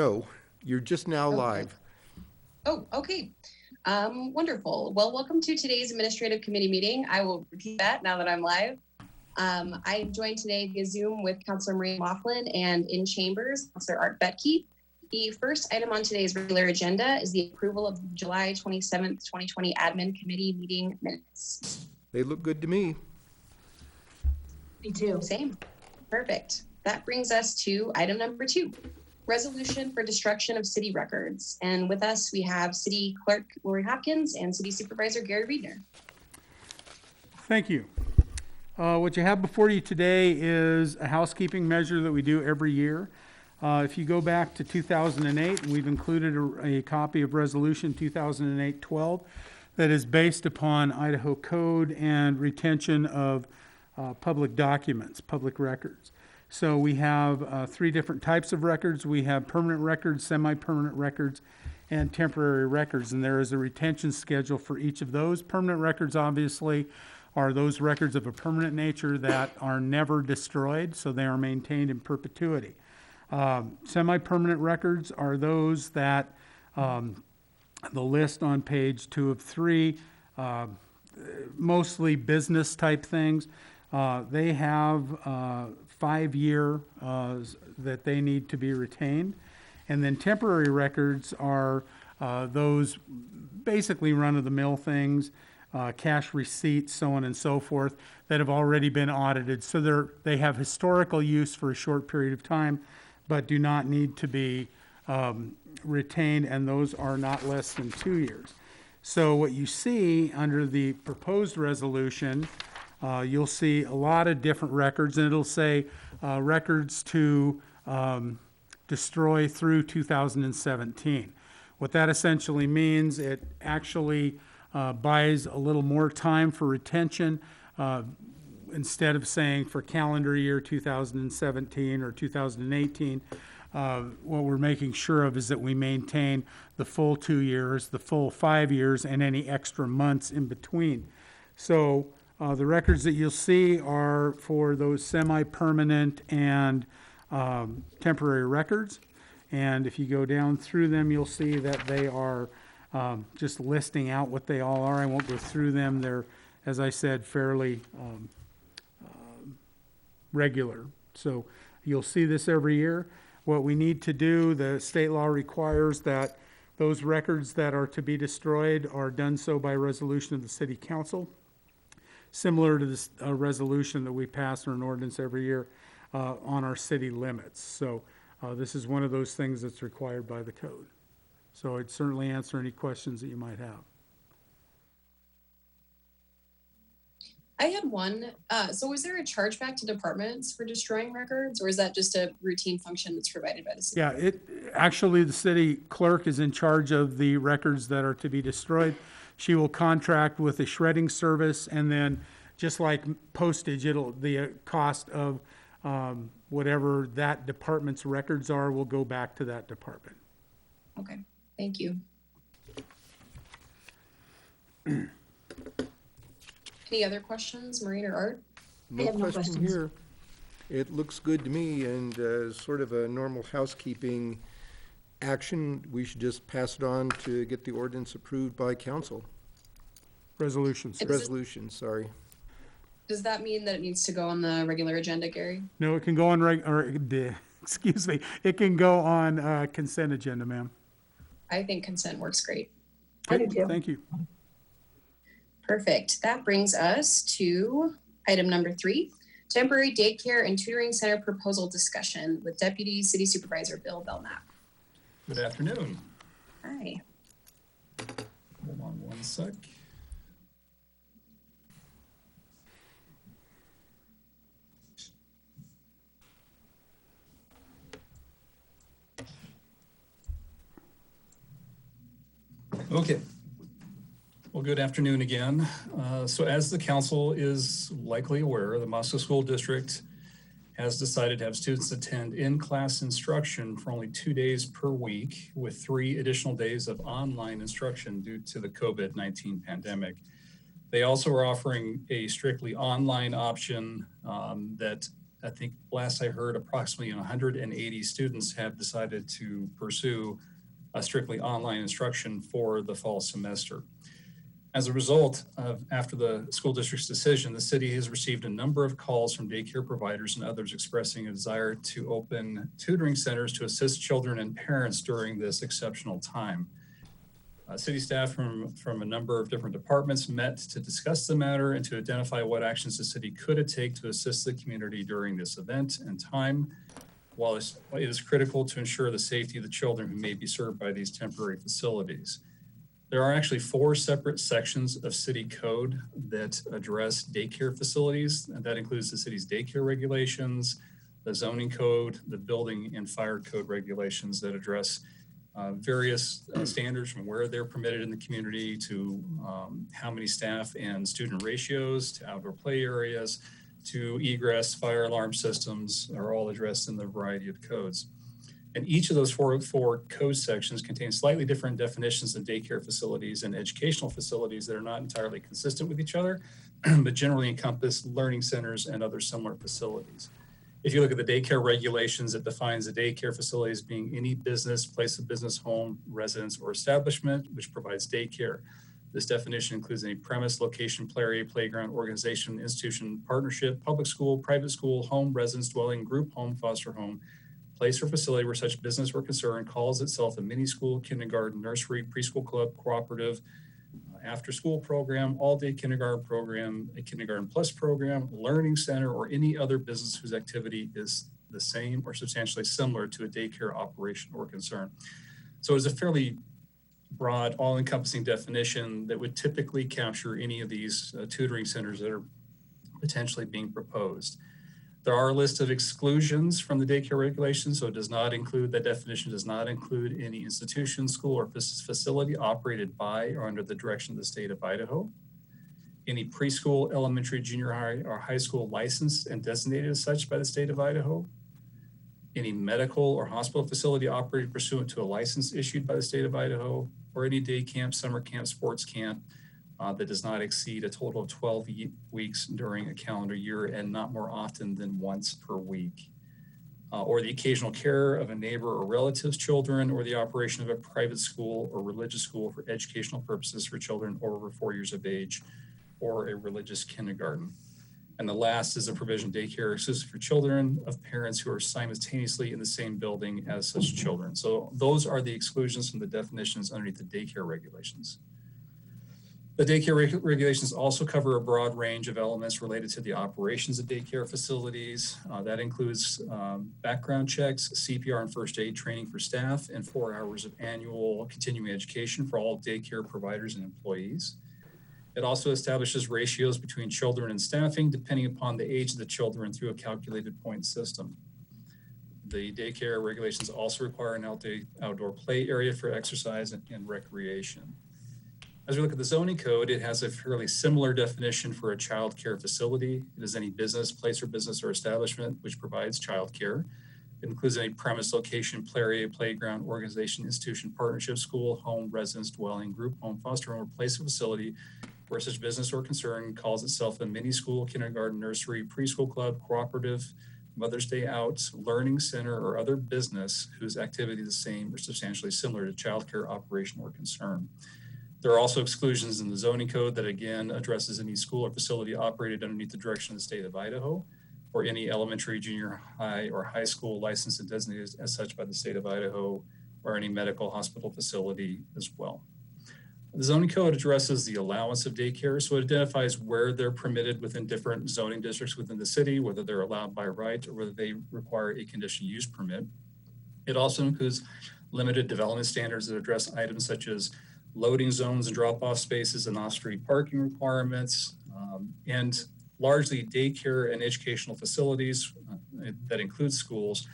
No, you're just now Okay. live. Oh, okay. Wonderful. Well, welcome to today's Administrative Committee meeting. I will repeat that now that I'm live. I am joined today via Zoom with Councilor Marie Laughlin and in chambers, Councilor Art Betke. The first item on today's regular agenda is the approval of July 27th, 2020 Admin Committee meeting minutes. They look good to me. Me too. Same. Perfect. That brings us to item number 2. Resolution for destruction of city records. And with us, we have City Clerk Lori Hopkins and City Supervisor Gary Reedner. Thank you. What you have before you today is a housekeeping measure that we do every year. If you go back to 2008, we've included a copy of Resolution 2008-12 that is based upon Idaho Code and retention of public documents, public records. So we have 3 different types of records. We have permanent records, semi-permanent records, and temporary records. And there is a retention schedule for each of those. Permanent records, obviously, are those records of a permanent nature that are never destroyed, so they are maintained in perpetuity. Semi-permanent records are those that the list on page 2 of 3, mostly business type things. They have 5-year that they need to be retained. And then temporary records are those basically run-of-the-mill things, cash receipts, so on and so forth, that have already been audited. So they have historical use for a short period of time, but do not need to be retained, and those are not less than 2 years. So what you see under the proposed resolution, you'll see a lot of different records, and it'll say records to destroy through 2017. What that essentially means, it actually buys a little more time for retention. Instead of saying for calendar year 2017 or 2018, what we're making sure of is that we maintain the full 2 years, the full 5 years, and any extra months in between. So the records that you'll see are for those semi-permanent and temporary records. And if you go down through them, you'll see that they are just listing out what they all are. I won't go through them. They're, as I said, fairly regular. So you'll see this every year. What we need to do, the state law requires that those records that are to be destroyed are done so by resolution of the city council, similar to this resolution that we pass or an ordinance every year on our city limits. So this is one of those things that's required by the code. So I'd certainly answer any questions that you might have. I had one. So is there a chargeback to departments for destroying records, or is that just a routine function that's provided by the city? Yeah, actually the city clerk is in charge of the records that are to be destroyed. She will contract with a shredding service, and then just like postage, the cost of whatever that department's records are will go back to that department. Okay, thank you. Any other questions, Maureen or Art? I have no question questions. here. It looks good to me, and sort of a normal housekeeping action. We should just pass it on to get the ordinance approved by council. Resolutions. Resolution, sorry. Does that mean that it needs to go on the regular agenda, Gary? No, it can go on, excuse me, it can go on consent agenda, ma'am. I think consent works great. I do too. Thank you. Perfect. That brings us to item number 3, temporary daycare and tutoring center proposal discussion with Deputy City Supervisor Bill Belknap. Good afternoon. Hi. Hold on one sec. Okay. Well, good afternoon again. So as the council is likely aware, the Moscow School District has decided to have students attend in-class instruction for only 2 days per week, with 3 additional days of online instruction due to the COVID-19 pandemic. They also are offering a strictly online option that I think last I heard, approximately 180 students have decided to pursue a strictly online instruction for the fall semester. As a result of, after the school district's decision, the city has received a number of calls from daycare providers and others expressing a desire to open tutoring centers to assist children and parents during this exceptional time. City staff from a number of different departments met to discuss the matter and to identify what actions the city could take to assist the community during this event and time, while it is critical to ensure the safety of the children who may be served by these temporary facilities. There are actually 4 separate sections of city code that address daycare facilities, and that includes the city's daycare regulations, the zoning code, the building and fire code regulations that address various standards from where they're permitted in the community to how many staff and student ratios to outdoor play areas to egress, fire alarm systems are all addressed in the variety of codes. And each of those four code sections contain slightly different definitions of daycare facilities and educational facilities that are not entirely consistent with each other, but generally encompass learning centers and other similar facilities. If you look at the daycare regulations, it defines a daycare facility as being any business, place of business, home, residence, or establishment which provides daycare. This definition includes any premise, location, play area, playground, organization, institution, partnership, public school, private school, home, residence, dwelling, group home, foster home, place or facility where such business or concern calls itself a mini school, kindergarten, nursery, preschool club, cooperative, after school program, all day kindergarten program, a kindergarten plus program, learning center, or any other business whose activity is the same or substantially similar to a daycare operation or concern. So it's a fairly broad, all-encompassing definition that would typically capture any of these tutoring centers that are potentially being proposed. There are a list of exclusions from the daycare regulations, so it does not include, that definition does not include any institution, school, or facility operated by or under the direction of the state of Idaho. Any preschool, elementary, junior high, or high school licensed and designated as such by the state of Idaho. Any medical or hospital facility operated pursuant to a license issued by the state of Idaho, or any day camp, summer camp, sports camp, that does not exceed a total of 12 weeks during a calendar year and not more often than once per week. Or the occasional care of a neighbor or relative's children, or the operation of a private school or religious school for educational purposes for children over 4 years of age, or a religious kindergarten. And the last is a provision daycare exclusive for children of parents who are simultaneously in the same building as such children. So those are the exclusions from the definitions underneath the daycare regulations. The daycare regulations also cover a broad range of elements related to the operations of daycare facilities. That includes background checks, CPR and first aid training for staff, and 4 hours of annual continuing education for all daycare providers and employees. It also establishes ratios between children and staffing depending upon the age of the children through a calculated point system. The daycare regulations also require an outdoor play area for exercise and recreation. As we look at the zoning code, it has a fairly similar definition for a child care facility. It is any business, place or business or establishment which provides child care. It includes any premise, location, play area, playground, organization, institution, partnership, school, home, residence, dwelling, group home, foster home, or place or facility where such business or concern calls itself a mini school, kindergarten, nursery, preschool club, cooperative, Mother's Day Out, learning center, or other business whose activity is the same or substantially similar to child care operation or concern. There are also exclusions in the zoning code that again addresses any school or facility operated underneath the direction of the state of Idaho, or any elementary, junior high, or high school licensed and designated as such by the state of Idaho, or any medical hospital facility as well. The zoning code addresses the allowance of daycare, so it identifies where they're permitted within different zoning districts within the city, whether they're allowed by right or whether they require a conditional use permit. It also includes limited development standards that address items such as loading zones and drop-off spaces and off-street parking requirements, and largely daycare and educational facilities that include schools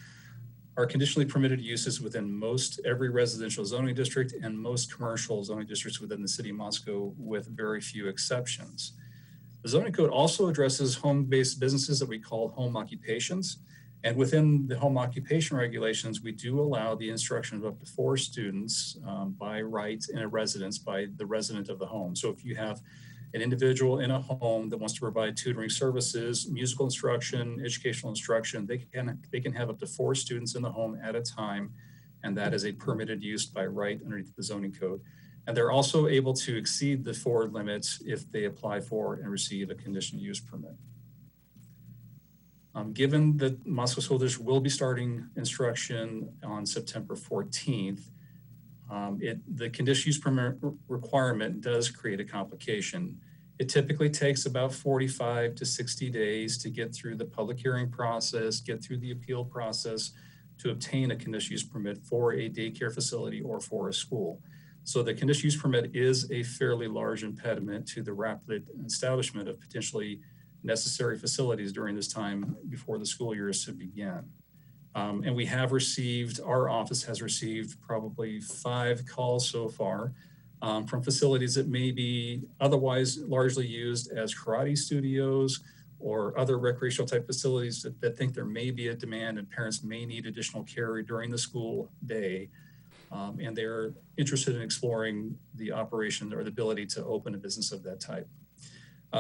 are conditionally permitted uses within most every residential zoning district and most commercial zoning districts within the city of Moscow, with very few exceptions. The zoning code also addresses home-based businesses that we call home occupations. And within the home occupation regulations, we do allow the instruction of up to 4 students by right in a residence by the resident of the home. So if you have an individual in a home that wants to provide tutoring services, musical instruction, educational instruction, they can have up to 4 students in the home at a time, and that is a permitted use by right underneath the zoning code. And they're also able to exceed the 4 limits if they apply for and receive a conditional use permit. Given that Moscow School District will be starting instruction on September 14th, the conditional use permit requirement does create a complication. It typically takes about 45 to 60 days to get through the public hearing process, get through the appeal process to obtain a conditional use permit for a daycare facility or for a school. So the conditional use permit is a fairly large impediment to the rapid establishment of potentially necessary facilities during this time before the school year is to begin. And we have received, our office has received probably 5 calls so far from facilities that may be otherwise largely used as karate studios or other recreational type facilities that think there may be a demand and parents may need additional care during the school day. And they're interested in exploring the operation or the ability to open a business of that type.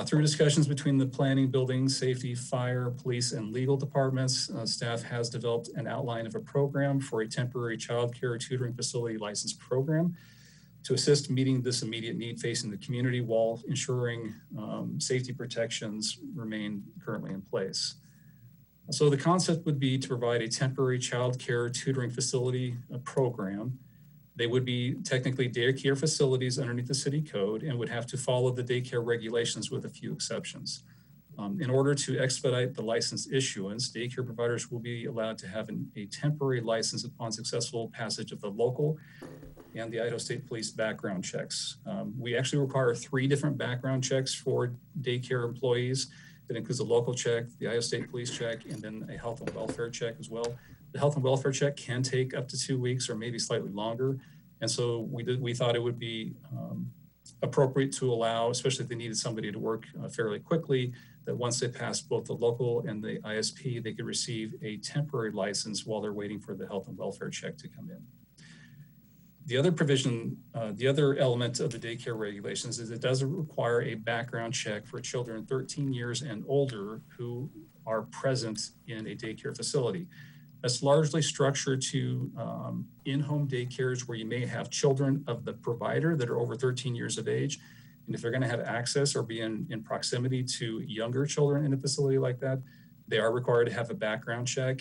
Through discussions between the planning, building, safety, fire, police, and legal departments, staff has developed an outline of a program for a temporary child care tutoring facility license program to assist meeting this immediate need facing the community while ensuring safety protections remain currently in place. So the concept would be to provide a temporary child care tutoring facility program. They would be technically daycare facilities underneath the city code and would have to follow the daycare regulations with a few exceptions. In order to expedite the license issuance, daycare providers will be allowed to have a temporary license upon successful passage of the local and the Idaho State Police background checks. We actually require 3 different background checks for daycare employees. That includes a local check, the Idaho State Police check, and then a health and welfare check as well. The health and welfare check can take up to 2 weeks or maybe slightly longer. And so we thought it would be appropriate to allow, especially if they needed somebody to work fairly quickly, that once they passed both the local and the ISP, they could receive a temporary license while they're waiting for the health and welfare check to come in. The other provision, the other element of the daycare regulations is it does require a background check for children 13 years and older who are present in a daycare facility. That's largely structured to in-home daycares where you may have children of the provider that are over 13 years of age. And if they're going to have access or be in proximity to younger children in a facility like that, they are required to have a background check.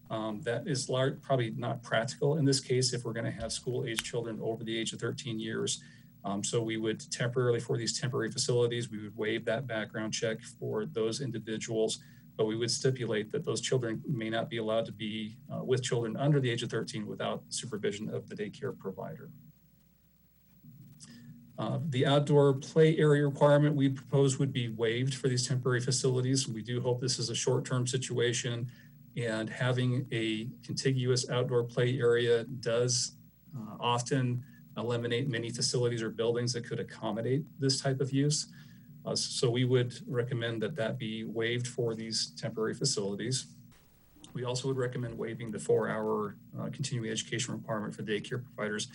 That is probably not practical in this case if we're going to have school-age children over the age of 13 years. So we would temporarily, for these temporary facilities, we would waive that background check for those individuals, but we would stipulate that those children may not be allowed to be with children under the age of 13 without supervision of the daycare provider. The outdoor play area requirement we propose would be waived for these temporary facilities. We do hope this is a short-term situation, and having a contiguous outdoor play area does often eliminate many facilities or buildings that could accommodate this type of use. So we would recommend that that be waived for these temporary facilities. We also would recommend waiving the 4-hour continuing education requirement for daycare providers.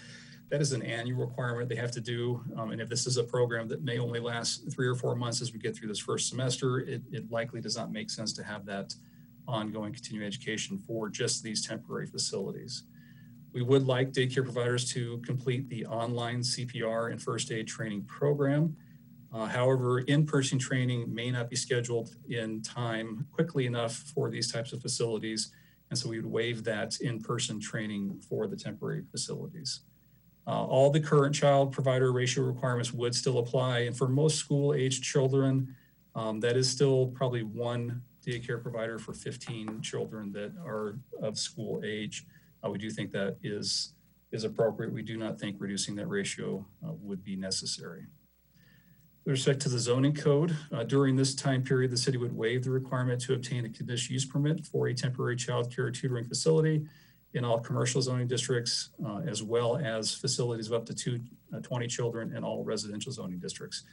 That is an annual requirement they have to do. And if this is a program that may only last 3 or 4 months as we get through this first semester, it likely does not make sense to have that ongoing continuing education for just these temporary facilities. We would like daycare providers to complete the online CPR and first aid training program. However, in-person training may not be scheduled in time quickly enough for these types of facilities. And so we would waive that in-person training for the temporary facilities. All the current child provider ratio requirements would still apply. And for most school-aged children, that is still probably 1 daycare provider for 15 children that are of school age. We do think that is appropriate. We do not think reducing that ratio would be necessary. With respect to the zoning code, during this time period, the city would waive the requirement to obtain a conditional use permit for a temporary child care tutoring facility in all commercial zoning districts, as well as facilities of up to 20 children in all residential zoning districts.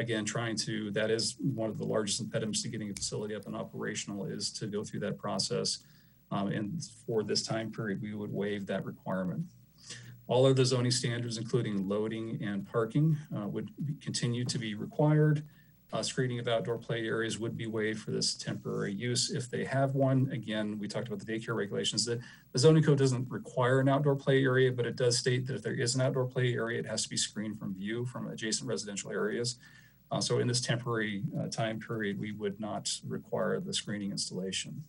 Again, that is one of the largest impediments to getting a facility up and operational is to go through that process. And for this time period, we would waive that requirement. All of the zoning standards, including loading and parking, continue to be required. Screening of outdoor play areas would be waived for this temporary use if they have one. Again, we talked about the daycare regulations. The zoning code doesn't require an outdoor play area, but it does state that if there is an outdoor play area, it has to be screened from view from adjacent residential areas. So in this temporary time period, we would not require the screening installation.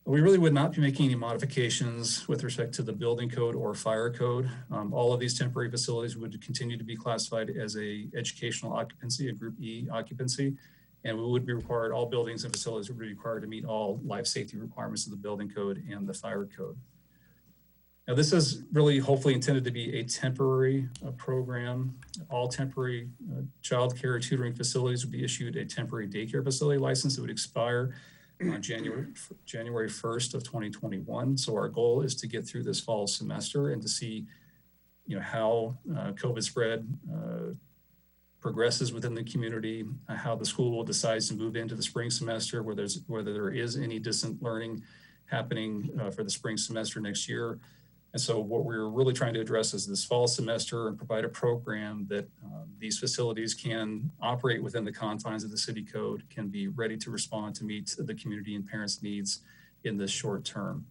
We really would not be making any modifications with respect to the building code or fire code. All of these temporary facilities would continue to be classified as a educational occupancy, a group E occupancy, and we would be required, all buildings and facilities would be required to meet all life safety requirements of the building code and the fire code. Now this is really hopefully intended to be a temporary program. All temporary childcare tutoring facilities would be issued a temporary daycare facility license that would expire on January 1st of 2021. So our goal is to get through this fall semester and to see, how COVID spread progresses within the community, how the school decides to move into the spring semester, whether there is any distant learning happening for the spring semester next year. And so what we're really trying to address is this fall semester and provide a program that these facilities can operate within the confines of the city code, can be ready to respond to meet the community and parents' needs in this short term.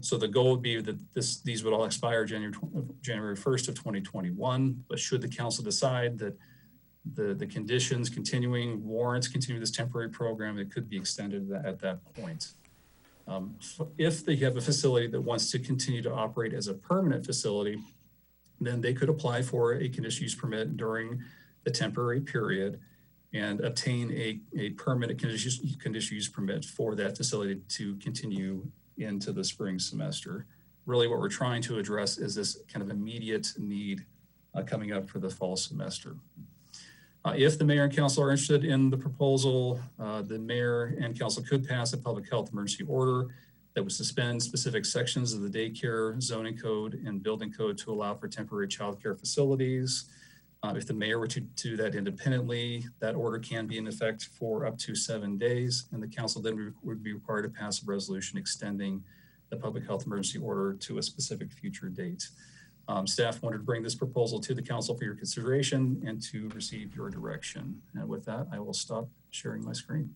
So the goal would be that these would all expire January 1st of 2021, but should the council decide that the conditions warrants continuing this temporary program, it could be extended at that point. If they have a facility that wants to continue to operate as a permanent facility, then they could apply for a conditional use permit during the temporary period and obtain a permanent conditional use permit for that facility to continue into the spring semester. Really what we're trying to address is this kind of immediate need coming up for the fall semester. If the mayor and council are interested in the proposal, the mayor and council could pass a public health emergency order that would suspend specific sections of the daycare, zoning code, and building code to allow for temporary childcare facilities. If the mayor were to do that independently, that order can be in effect for up to 7 days, and the council then would be required to pass a resolution extending the public health emergency order to a specific future date. Staff wanted to bring this proposal to the council for your consideration and to receive your direction. And with that, I will stop sharing my screen.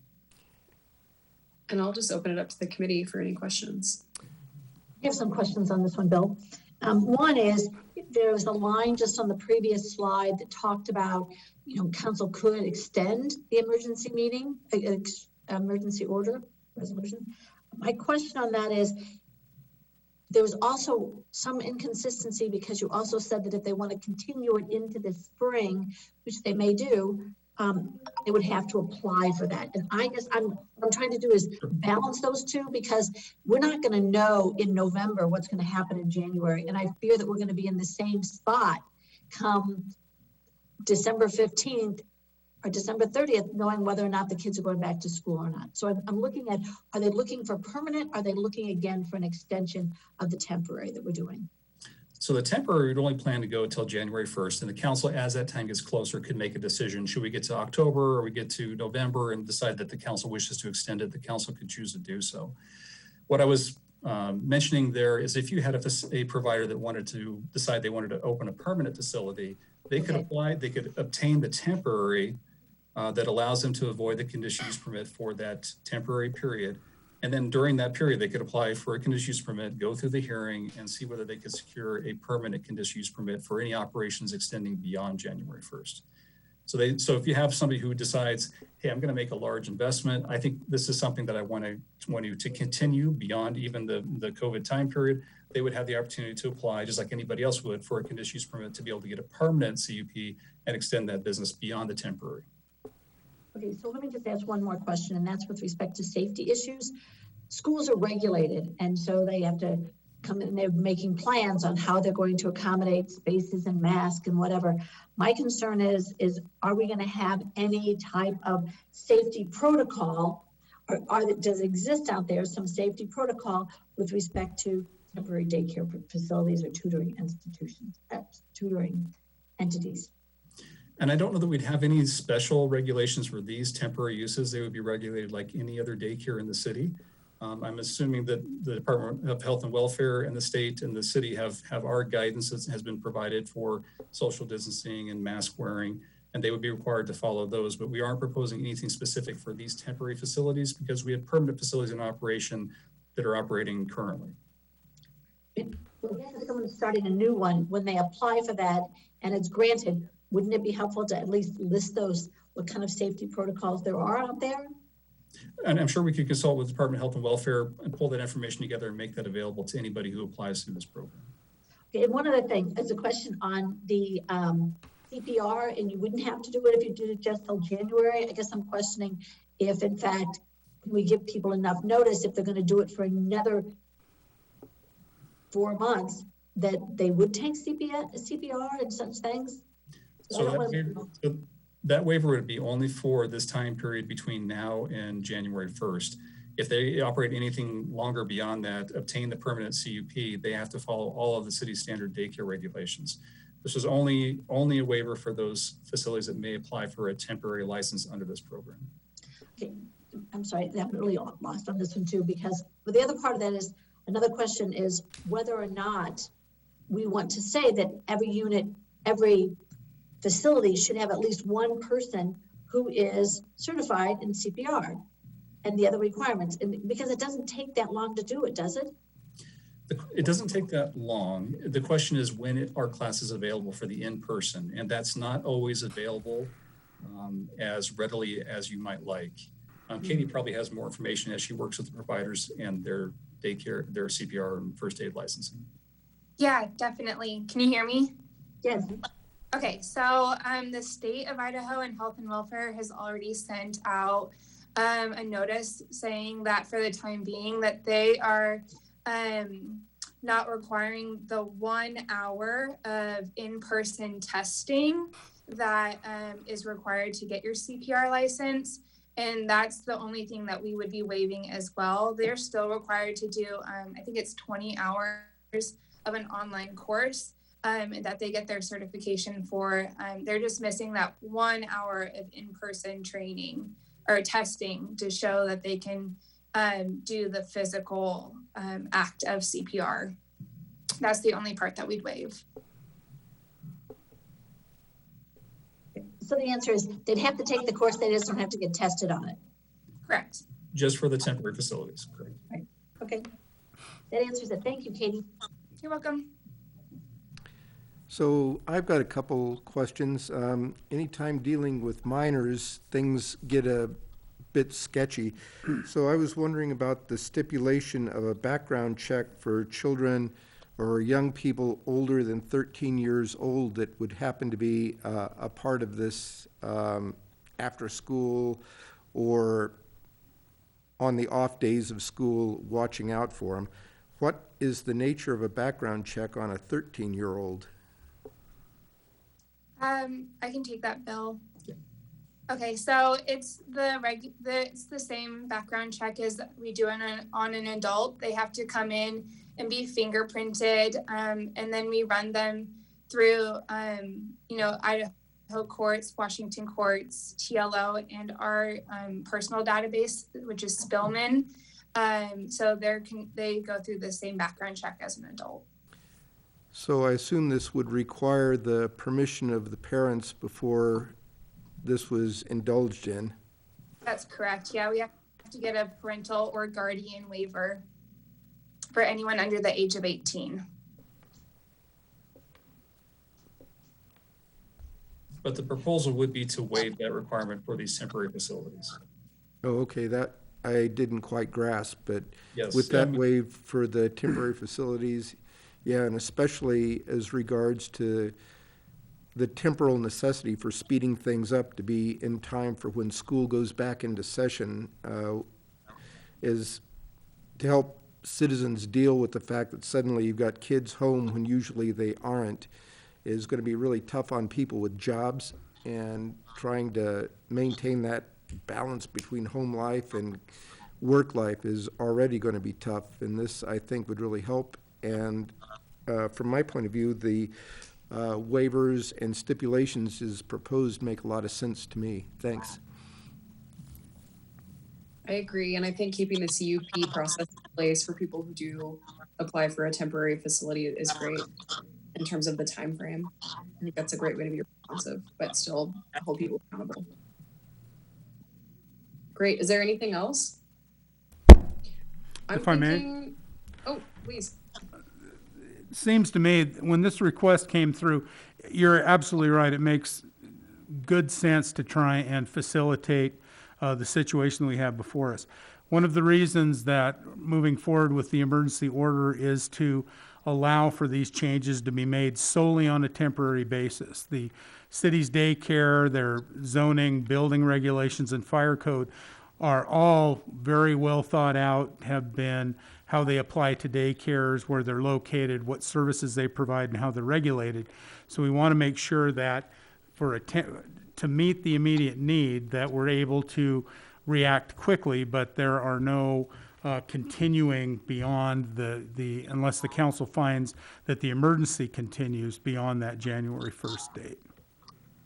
And I'll just open it up to the committee for any questions. I have some questions on this one, Bill. One is, there was a line just on the previous slide that talked about, council could extend the emergency meeting, emergency order resolution. My question on that is, there was also some inconsistency because you also said that if they want to continue it into the spring, which they may do, they would have to apply for that. And what I'm trying to do is balance those two, because we're not going to know in November what's going to happen in January. And I fear that we're going to be in the same spot come December 15th or December 30th, knowing whether or not the kids are going back to school or not. So I'm looking at, are they looking for permanent? Are they looking again for an extension of the temporary that we're doing? So the temporary would only plan to go until January 1st, and the council, as that time gets closer, could make a decision. Should we get to October or we get to November and decide that the council wishes to extend it, the council could choose to do so. What I was mentioning there is if you had a provider that wanted to decide they wanted to open a permanent facility, they could apply, they could obtain the temporary that allows them to avoid the conditional use permit for that temporary period. And then during that period, they could apply for a conditional use permit, go through the hearing, and see whether they could secure a permanent conditional use permit for any operations extending beyond January 1st. So if you have somebody who decides, hey, I'm going to make a large investment, I think this is something that I want you to continue beyond even the COVID time period, they would have the opportunity to apply, just like anybody else would, for a conditional use permit to be able to get a permanent CUP and extend that business beyond the temporary. Okay, so let me just ask one more question, and that's with respect to safety issues. Schools are regulated, and so they have to come in, they're making plans on how they're going to accommodate spaces and masks and whatever. My concern is are we going to have any type of safety protocol, or does it exist out there some safety protocol with respect to temporary daycare facilities or tutoring institutions, tutoring entities? And I don't know that we'd have any special regulations for these temporary uses. They would be regulated like any other daycare in the city. I'm assuming that the Department of Health and Welfare and the state and the city have our guidance that has been provided for social distancing and mask wearing, and they would be required to follow those. But we aren't proposing anything specific for these temporary facilities because we have permanent facilities in operation that are operating currently. Well, again, if someone's starting a new one, when they apply for that and it's granted, wouldn't it be helpful to at least list those, what kind of safety protocols there are out there? And I'm sure we could consult with the Department of Health and Welfare and pull that information together and make that available to anybody who applies through this program. Okay, and one other thing, is a question on the CPR, and you wouldn't have to do it if you did it just till January. I guess I'm questioning if, in fact, we give people enough notice if they're going to do it for another 4 months, that they would take CPR and such things. So that waiver would be only for this time period between now and January 1st. If they operate anything longer beyond that, obtain the permanent CUP, they have to follow all of the city's standard daycare regulations. This is only a waiver for those facilities that may apply for a temporary license under this program. Okay, I'm sorry, I'm really lost on this one too, because but the other part of that is, another question is whether or not we want to say that every unit, every facility should have at least one person who is certified in CPR and the other requirements. And because it doesn't take that long to do it, does it? It doesn't take that long. The question is when are classes available for the in-person, and that's not always available as readily as you might like. Katie probably has more information as she works with the providers and their daycare, their CPR and first aid licensing. Yeah, definitely. Can you hear me? Yes. Okay, so the state of Idaho and Health and Welfare has already sent out a notice saying that for the time being that they are not requiring the 1 hour of in-person testing that is required to get your CPR license. And that's the only thing that we would be waiving as well. They're still required to do, I think it's 20 hours of an online course that they get their certification for. They're just missing that 1 hour of in-person training or testing to show that they can do the physical act of CPR. That's the only part that we'd waive. So the answer is they'd have to take the course, they just don't have to get tested on it. Correct. Just for the temporary facilities, correct. Right. Okay. That answers it. Thank you, Katie. You're welcome. So I've got a couple questions. Anytime dealing with minors, things get a bit sketchy. So I was wondering about the stipulation of a background check for children or young people older than 13 years old that would happen to be a part of this after school or on the off days of school, watching out for them. What is the nature of a background check on a 13-year-old? I can take that, Bill. Yeah. Okay, so it's the same background check as we do on an adult. They have to come in and be fingerprinted, and then we run them through, Idaho courts, Washington courts, TLO, and our personal database, which is Spillman. So they go through the same background check as an adult. So I assume this would require the permission of the parents before this was indulged in. That's correct. Yeah, we have to get a parental or guardian waiver for anyone under the age of 18. But the proposal would be to waive that requirement for these temporary facilities. Oh, okay, that I didn't quite grasp, but Yes. with that waive for the temporary facilities, yeah, and especially as regards to the temporal necessity for speeding things up to be in time for when school goes back into session, is to help citizens deal with the fact that suddenly you've got kids home when usually they aren't, is going to be really tough on people with jobs, and trying to maintain that balance between home life and work life is already going to be tough, and this, I think, would really help. And from my point of view, the waivers and stipulations as proposed make a lot of sense to me. Thanks. I agree. And I think keeping the CUP process in place for people who do apply for a temporary facility is great in terms of the time frame. I think that's a great way to be responsive, but still hold people accountable. Great. Is there anything else? If I may. Oh, please. Seems to me, when this request came through, you're absolutely right. It makes good sense to try and facilitate the situation we have before us. One of the reasons that moving forward with the emergency order is to allow for these changes to be made solely on a temporary basis. The city's daycare, their zoning, building regulations, and fire code are all very well thought out, have been how they apply to daycares, where they're located, what services they provide, and how they're regulated. So we want to make sure that to meet the immediate need, that we're able to react quickly, but there are no continuing beyond unless the council finds that the emergency continues beyond that January 1st date.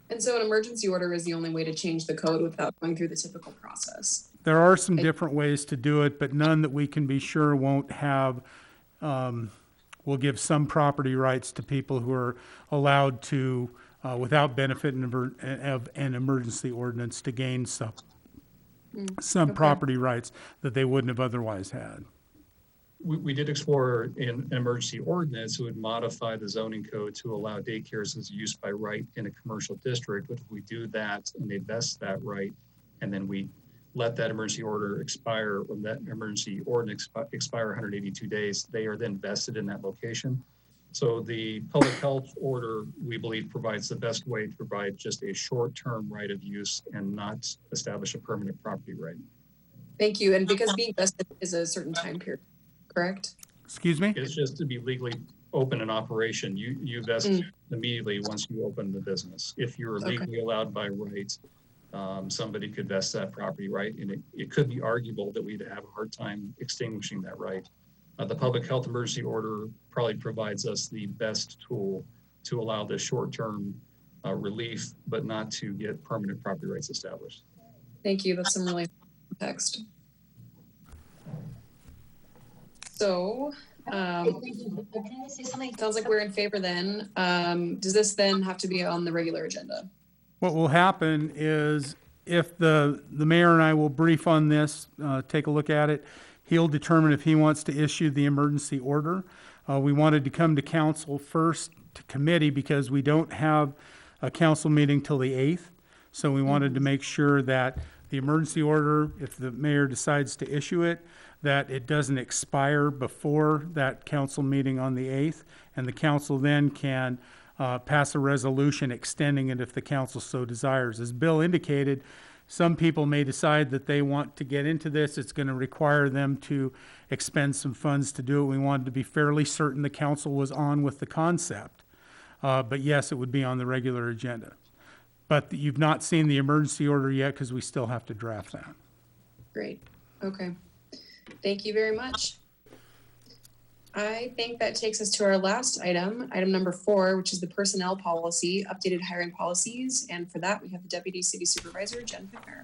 And so an emergency order is the only way to change the code without going through the typical process. There are some different ways to do it, but none that we can be sure won't have, will give some property rights to people who are allowed to, without benefit of an emergency ordinance, to gain some Okay. property rights that they wouldn't have otherwise had. We did explore an emergency ordinance that would modify the zoning code to allow daycares as use by right in a commercial district. But if we do that and they vest that right, and then we let that emergency order expire, or that emergency ordinance expire 182 days, they are then vested in that location. So the public health order, we believe, provides the best way to provide just a short-term right of use and not establish a permanent property right. Thank you. And because being vested is a certain time period, correct? Excuse me? It's just to be legally open in operation. You vest immediately once you open the business. If you're legally allowed by right, somebody could vest that property right, and it could be arguable that we'd have a hard time extinguishing that right. The public health emergency order probably provides us the best tool to allow this short-term relief, but not to get permanent property rights established. Thank you. That's some really context. So, Can I say something? sounds like we're in favor then. Does this then have to be on the regular agenda? What will happen is, if the mayor and I will brief on this, take a look at it, he'll determine if he wants to issue the emergency order. We wanted to come to council first, to committee, because we don't have a council meeting till the 8th. So we wanted to make sure that the emergency order, if the mayor decides to issue it, that it doesn't expire before that council meeting on the 8th. And the council then can pass a resolution extending it if the council so desires. As Bill indicated, some people may decide that they want to get into this. It's going to require them to expend some funds to do it. We wanted to be fairly certain the council was on with the concept. But yes, it would be on the regular agenda. But you've not seen the emergency order yet, because we still have to draft that. Great. Okay. Thank you very much. I think that takes us to our last item number 4, which is the personnel policy, updated hiring policies. And for that, we have the Deputy City Supervisor, Jen Pittner.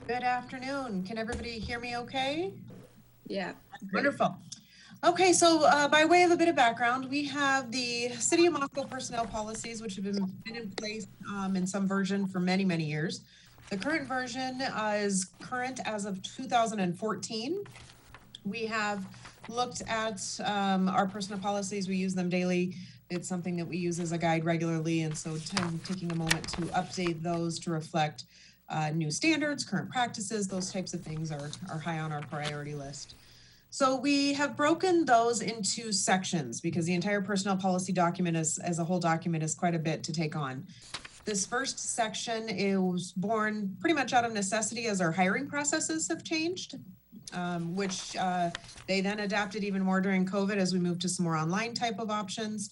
Good afternoon. Can everybody hear me okay? Yeah. Wonderful. Okay, so by way of a bit of background, we have the City of Moscow personnel policies, which have been in place in some version for many, many years. The current version is current as of 2014. We have looked at our personnel policies. We use them daily. It's something that we use as a guide regularly. And so taking a moment to update those to reflect new standards, current practices, those types of things are high on our priority list. So we have broken those into sections, because the entire personnel policy document as a whole document is quite a bit to take on. This first section is born pretty much out of necessity as our hiring processes have changed, which they then adapted even more during COVID as we moved to some more online type of options.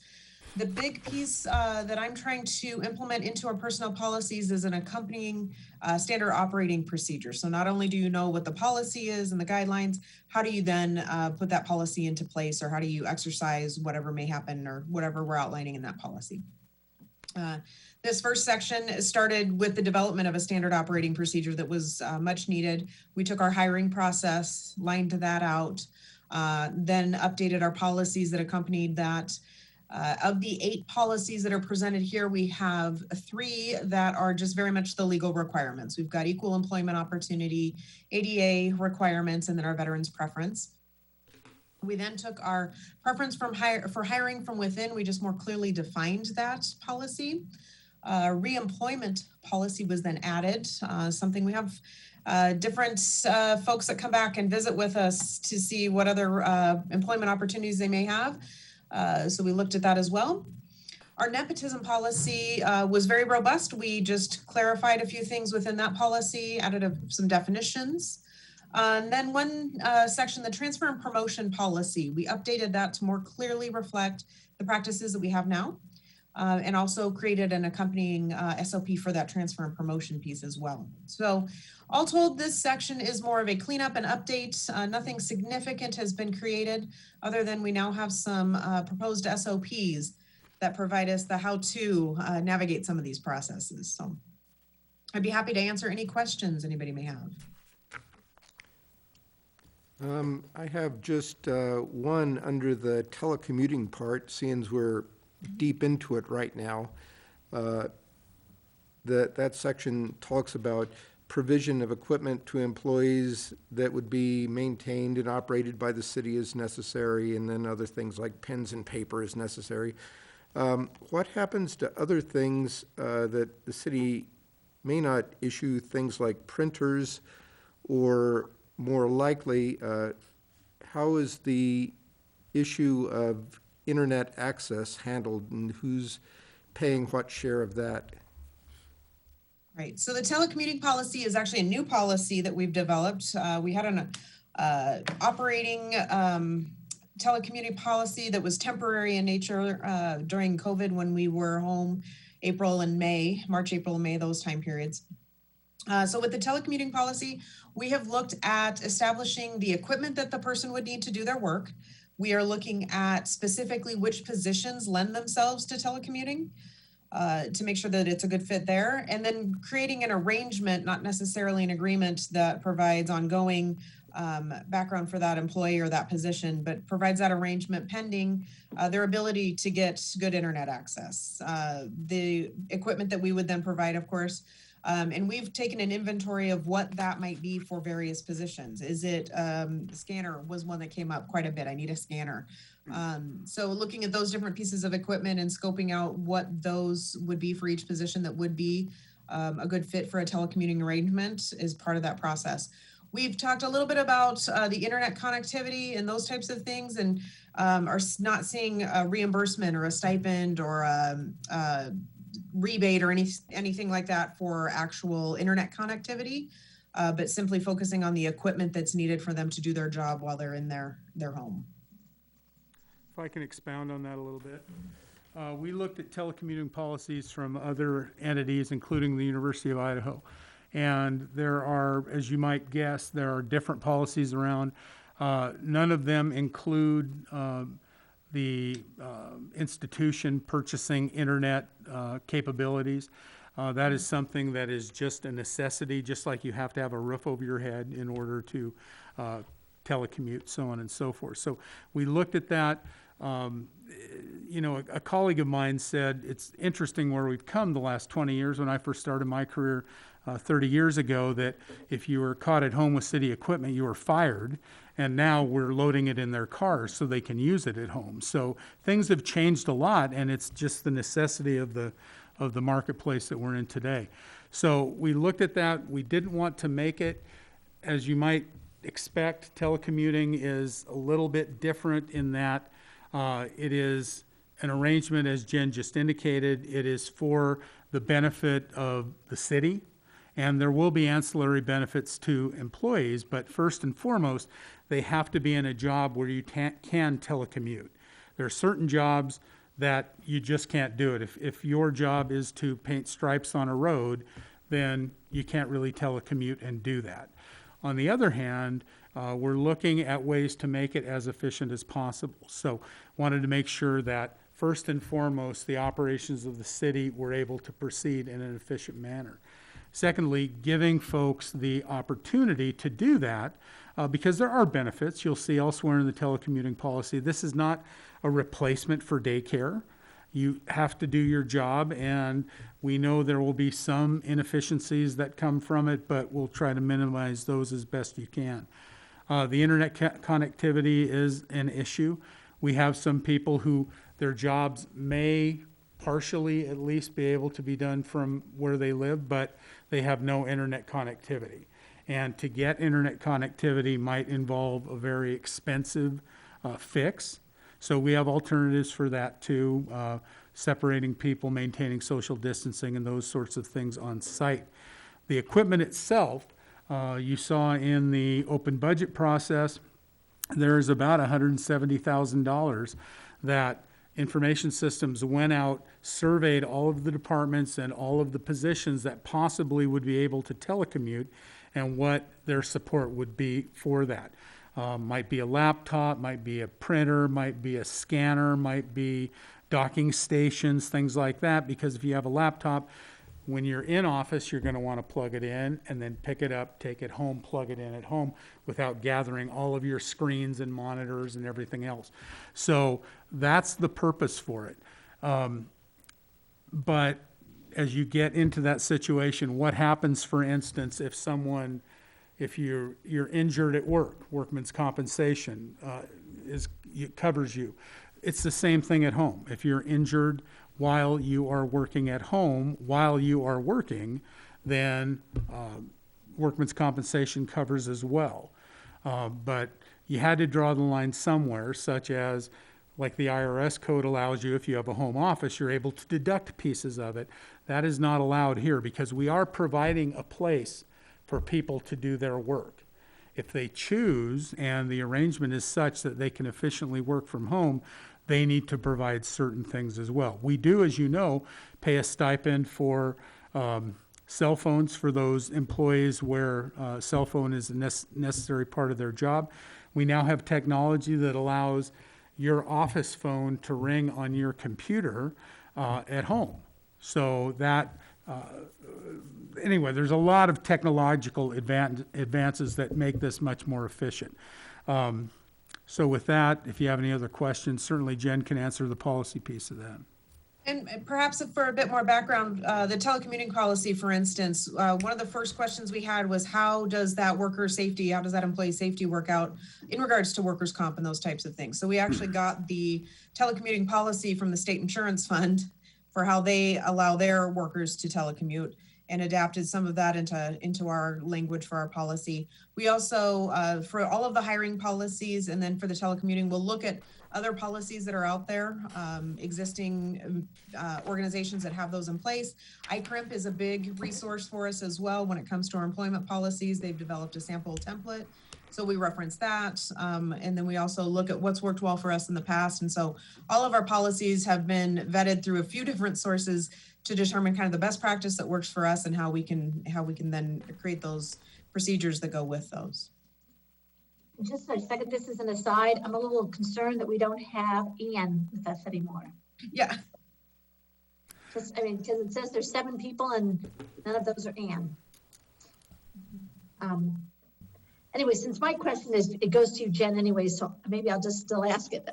The big piece that I'm trying to implement into our personnel policies is an accompanying standard operating procedure. So not only do you know what the policy is and the guidelines, how do you then put that policy into place, or how do you exercise whatever may happen or whatever we're outlining in that policy? This first section started with the development of a standard operating procedure that was much needed. We took our hiring process, lined that out, then updated our policies that accompanied that. Of the 8 policies that are presented here, we have 3 that are just very much the legal requirements. We've got equal employment opportunity, ADA requirements, and then our veterans preference. We then took our preference for hiring from within. We just more clearly defined that policy. Reemployment policy was then added, something we have different folks that come back and visit with us to see what other employment opportunities they may have. So we looked at that as well. Our nepotism policy was very robust. We just clarified a few things within that policy, added some definitions. And then one section, the transfer and promotion policy, we updated that to more clearly reflect the practices that we have now, and also created an accompanying SOP for that transfer and promotion piece as well. So all told, this section is more of a cleanup and update. Nothing significant has been created other than we now have some proposed SOPs that provide us the how to navigate some of these processes. So I'd be happy to answer any questions anybody may have. I have just one under the telecommuting part, seeing as we're deep into it right now. That section talks about provision of equipment to employees that would be maintained and operated by the city as necessary, and then other things like pens and paper as necessary. What happens to other things that the city may not issue, things like printers, or more likely, how is the issue of internet access handled, and who's paying what share of that? Right, so the telecommuting policy is actually a new policy that we've developed. We had an operating telecommuting policy that was temporary in nature during COVID when we were home March, April, and May, those time periods. So with the telecommuting policy, we have looked at establishing the equipment that the person would need to do their work. We are looking at specifically which positions lend themselves to telecommuting to make sure that it's a good fit there. And then creating an arrangement, not necessarily an agreement, that provides ongoing background for that employee or that position, but provides that arrangement pending their ability to get good internet access. The equipment that we would then provide, of course, and we've taken an inventory of what that might be for various positions. Is it scanner was one that came up quite a bit. I need a scanner. So looking at those different pieces of equipment and scoping out what those would be for each position that would be a good fit for a telecommuting arrangement is part of that process. We've talked a little bit about the internet connectivity and those types of things, and are not seeing a reimbursement or a stipend or a rebate or anything like that for actual internet connectivity, but simply focusing on the equipment that's needed for them to do their job while they're in their home. If I can expound on that a little bit. We looked at telecommuting policies from other entities, including the University of Idaho. And there are, as you might guess, there are different policies around. None of them include the institution purchasing internet capabilities. That is something that is just a necessity, just like you have to have a roof over your head in order to telecommute, so on and so forth. So we looked at that. You know, a colleague of mine said, it's interesting where we've come the last 20 years. When I first started my career 30 years ago, that if you were caught at home with city equipment, you were fired. And now we're loading it in their cars so they can use it at home. So things have changed a lot, and it's just the necessity of the marketplace that we're in today. So we looked at that. We didn't want to make it, as you might expect, telecommuting is a little bit different in that it is an arrangement, as Jen just indicated. It is for the benefit of the city, and there will be ancillary benefits to employees, but first and foremost, they have to be in a job where you can telecommute. There are certain jobs that you just can't do it. If your job is to paint stripes on a road, then you can't really telecommute and do that. On the other hand, we're looking at ways to make it as efficient as possible. So wanted to make sure that first and foremost, the operations of the city were able to proceed in an efficient manner. Secondly, giving folks the opportunity to do that, because there are benefits. You'll see elsewhere in the telecommuting policy, this is not a replacement for daycare. You have to do your job, and we know there will be some inefficiencies that come from it, but we'll try to minimize those as best you can. The internet connectivity is an issue. We have some people who their jobs may partially at least be able to be done from where they live, but they have no internet connectivity. And to get internet connectivity might involve a very expensive fix. So we have alternatives for that too, separating people, maintaining social distancing, and those sorts of things on site. The equipment itself, you saw in the open budget process, there's about $170,000 that Information Systems went out, surveyed all of the departments and all of the positions that possibly would be able to telecommute and what their support would be for that. Might be a laptop, might be a printer, might be a scanner, might be docking stations, things like that, because if you have a laptop, when you're in office, you're going to want to plug it in and then pick it up, take it home, plug it in at home without gathering all of your screens and monitors and everything else. So that's the purpose for it. But as you get into that situation, what happens, for instance, if you're injured at work, workman's compensation covers you. It's the same thing at home. If you're injured while you are working at home, while you are working, then workman's compensation covers as well. But you had to draw the line somewhere, such as, like the IRS code allows you, if you have a home office, you're able to deduct pieces of it. That is not allowed here because we are providing a place for people to do their work. If they choose, and the arrangement is such that they can efficiently work from home, they need to provide certain things as well. We do, as you know, pay a stipend for cell phones for those employees where cell phone is a necessary part of their job. We now have technology that allows your office phone to ring on your computer at home. So that, anyway, there's a lot of technological advances that make this much more efficient. So with that, if you have any other questions, certainly Jen can answer the policy piece of that. And perhaps for a bit more background, the telecommuting policy, for instance, one of the first questions we had was how does that employee safety work out in regards to workers' comp and those types of things? So we actually got the telecommuting policy from the state insurance fund for how they allow their workers to telecommute, and adapted some of that into our language for our policy. We also, for all of the hiring policies and then for the telecommuting, we'll look at other policies that are out there, existing organizations that have those in place. ICRIMP is a big resource for us as well when it comes to our employment policies. They've developed a sample template, so we reference that. And then we also look at what's worked well for us in the past. And so all of our policies have been vetted through a few different sources to determine kind of the best practice that works for us and how we can then create those procedures that go with those. Just a second, this is an aside. I'm a little concerned that we don't have Ann with us anymore. Yeah. Because it says there's 7 people and none of those are Ann. Anyway, since my question it goes to you, Jen, anyway, so maybe I'll just still ask it.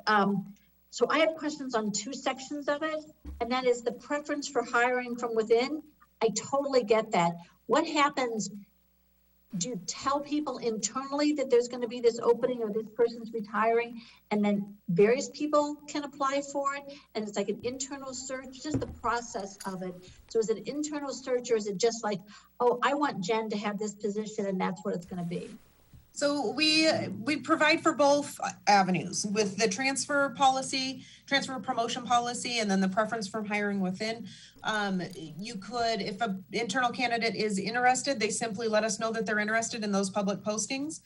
So I have questions on 2 sections of it, and that is the preference for hiring from within. I totally get that. What happens? Do you tell people internally that there's going to be this opening or this person's retiring, and then various people can apply for it? And it's like an internal search, just the process of it. So is it an internal search, or is it just like, oh, I want Jen to have this position and that's what it's going to be? So we provide for both avenues with the transfer promotion policy, and then the preference from hiring within. You could, if an internal candidate is interested, they simply let us know that they're interested in those public postings.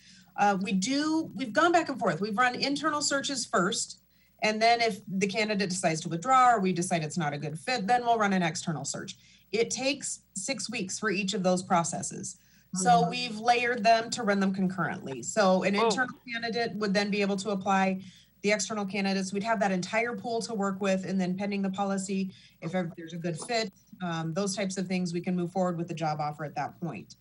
We've gone back and forth. We've run internal searches first, and then if the candidate decides to withdraw or we decide it's not a good fit, then we'll run an external search. It takes 6 weeks for each of those processes. So we've layered them to run them concurrently. So an internal candidate would then be able to apply. the external candidates. We'd have that entire pool to work with, and then pending the policy, if there's a good fit, those types of things, we can move forward with the job offer at that point.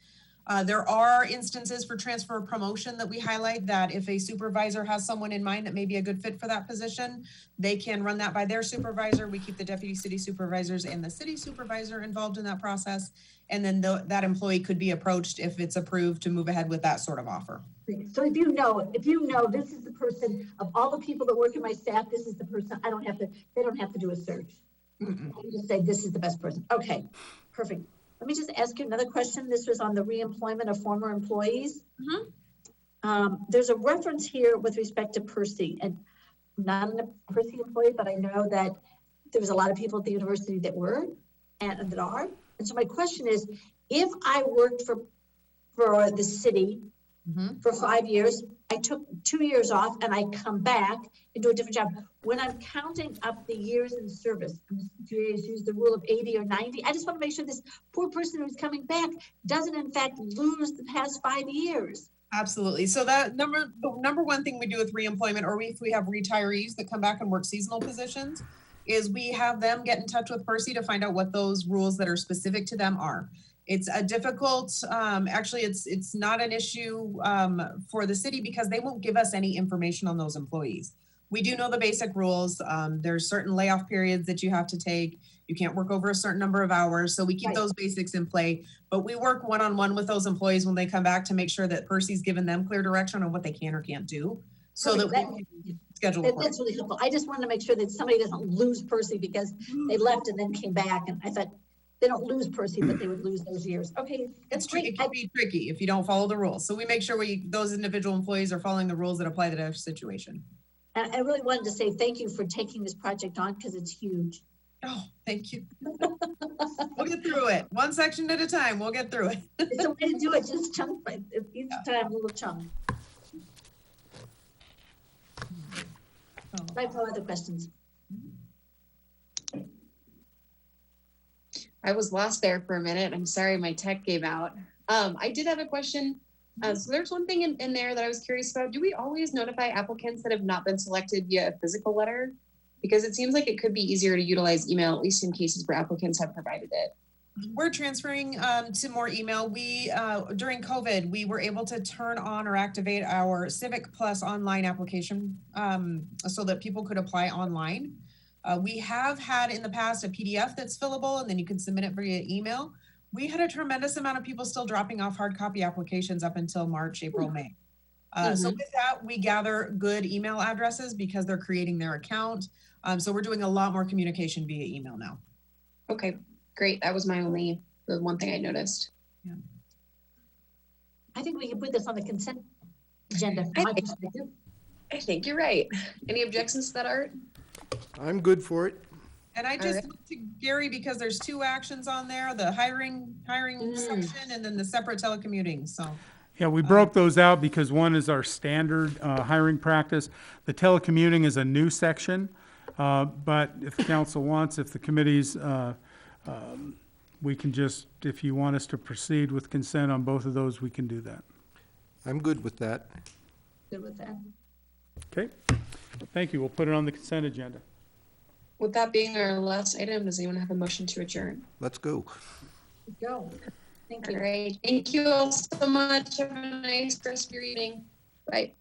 There are instances for transfer or promotion that we highlight, that if a supervisor has someone in mind that may be a good fit for that position, they can run that by their supervisor. We keep the deputy city supervisors and the city supervisor involved in that process. And then that employee could be approached if it's approved to move ahead with that sort of offer. So if you know, this is the person, of all the people that work in my staff, this is the person, they don't have to do a search. I just say, this is the best person. Okay, perfect. Let me just ask you another question. This was on the reemployment of former employees. There's a reference here with respect to Percy, and I'm not a Percy employee, but I know that there was a lot of people at the university that were and that are. And so my question is, if I worked for the city for 5 years, I took 2 years off and I come back and do a different job. When I'm counting up the years in service, do you use the rule of 80 or 90? I just want to make sure this poor person who's coming back doesn't in fact lose the past 5 years. Absolutely. So that the number one thing we do with reemployment, or if we have retirees that come back and work seasonal positions, is we have them get in touch with Percy to find out what those rules that are specific to them are. It's a difficult, actually, it's not an issue for the city because they won't give us any information on those employees. We do know the basic rules. There's certain layoff periods that you have to take. You can't work over a certain number of hours. So we keep those basics in play, but we work one-on-one with those employees when they come back to make sure that Percy's given them clear direction on what they can or can't do. So that we can schedule. That's really helpful. I just want to make sure that somebody doesn't lose Percy because they left and then came back. And I thought, they don't lose Percy, but they would lose those years. Okay, it's tricky. It can be tricky if you don't follow the rules. So we make sure those individual employees are following the rules that apply to their situation. And I really wanted to say thank you for taking this project on because it's huge. Oh, thank you. We'll get through it. One section at a time. We'll get through it. It's a way to do it. Just chunk by each time, a little chunk. I have no other questions. I was lost there for a minute. I'm sorry, my tech gave out. I did have a question. So there's one thing in there that I was curious about. Do we always notify applicants that have not been selected via a physical letter? Because it seems like it could be easier to utilize email, at least in cases where applicants have provided it. We're transferring to more email. We, during COVID, we were able to turn on or activate our Civic Plus online application so that people could apply online. We have had in the past a PDF that's fillable and then you can submit it via email. We had a tremendous amount of people still dropping off hard copy applications up until March, April, May. So with that, we gather good email addresses because they're creating their account. So we're doing a lot more communication via email now. Okay, great. That was the one thing I noticed. Yeah. I think we can put this on the consent agenda. I think you're right. Any objections to that, Art? I'm good for it. And I just looked to Gary because there's 2 actions on there, the hiring section and then the separate telecommuting, so. Yeah, we broke those out because one is our standard hiring practice. The telecommuting is a new section, but if the council wants, if the committees, we can just, if you want us to proceed with consent on both of those, we can do that. I'm good with that. Good with that. Okay, thank you. We'll put it on the consent agenda. With that being our last item, does anyone have a motion to adjourn? Let's go. Let's go. Thank you. All right. Thank you all so much. Have a nice rest of your evening. Bye.